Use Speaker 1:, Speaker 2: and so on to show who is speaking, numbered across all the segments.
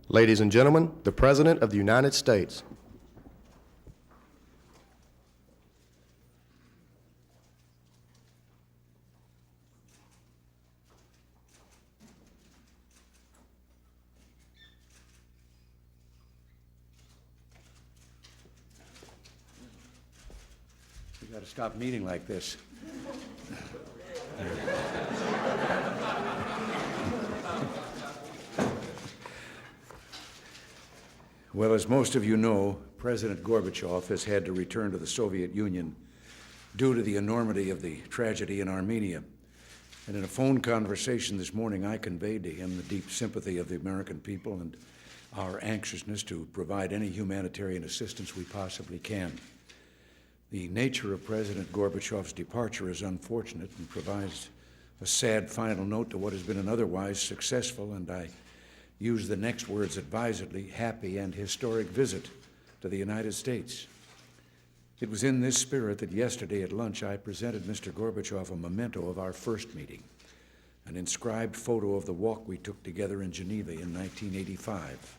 Speaker 1: Ladies and gentlemen, the President of the United States.
Speaker 2: We got to stop meeting like this. Well, as most of you know, President Gobachev has had to return to the Soviet Union due to the enormity of the tragedy in Armenia. And in a phone conversation this morning, I conveyed to him the deep sympathy of the American people and our anxiousness to provide any humanitarian assistance we possibly can. The nature of President Gorbachev's departure is unfortunate and provides a sad final note to what has been an otherwise successful, and I use the next words advisedly, happy and historic visit to the United States. It was in this spirit that yesterday at lunch I presented Mr. Gorbachev a memento of our first meeting, an inscribed photo of the walk we took together in Geneva in 1985.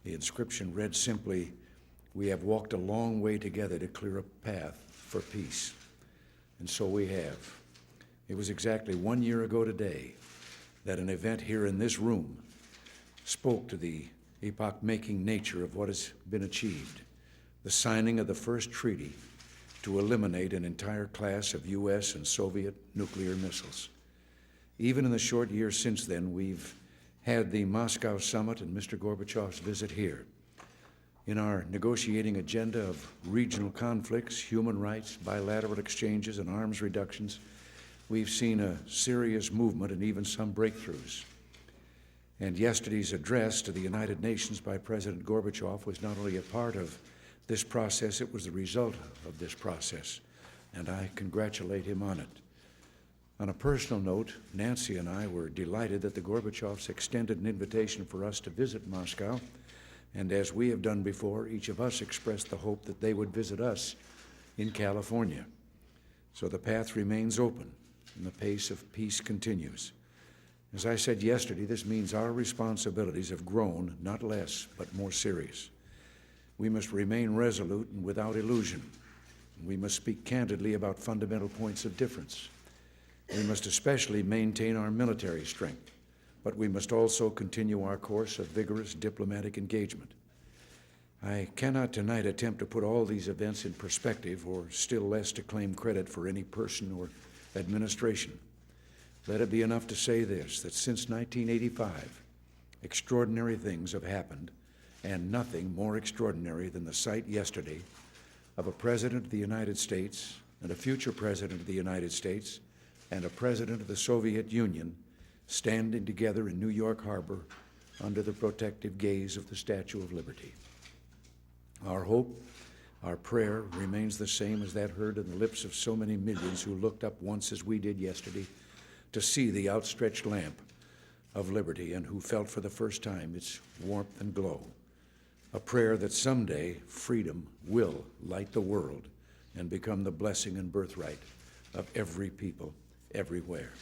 Speaker 2: The inscription read simply, "We have walked a long way together to clear a path for peace." And so we have. It was exactly 1 year ago today that an event here in this room spoke to the epoch-making nature of what has been achieved, the signing of the first treaty to eliminate an entire class of U.S. and Soviet nuclear missiles. Even in the short years since then, we've had the Moscow summit and Mr. Gorbachev's visit here. In our negotiating agenda of regional conflicts, human rights, bilateral exchanges, and arms reductions, we've seen a serious movement and even some breakthroughs. And yesterday's address to the United Nations by President Gorbachev was not only a part of this process, it was the result of this process, and I congratulate him on it. On a personal note, Nancy and I were delighted that the Gorbachevs extended an invitation for us to visit Moscow, and as we have done before, each of us expressed the hope that they would visit us in California. So the path remains open, and the pace of peace continues. As I said yesterday, this means our responsibilities have grown, not less, but more serious. We must remain resolute and without illusion. We must speak candidly about fundamental points of difference. We must especially maintain our military strength, but we must also continue our course of vigorous diplomatic engagement. I cannot tonight attempt to put all these events in perspective, or still less to claim credit for any person or administration. Let it be enough to say this, that since 1985, extraordinary things have happened, and nothing more extraordinary than the sight yesterday of a President of the United States and a future President of the United States and a President of the Soviet Union standing together in New York Harbor under the protective gaze of the Statue of Liberty. Our hope, our prayer remains the same as that heard in the lips of so many millions who looked up once as we did yesterday to see the outstretched lamp of liberty and who felt for the first time its warmth and glow. A prayer that someday freedom will light the world and become the blessing and birthright of every people everywhere.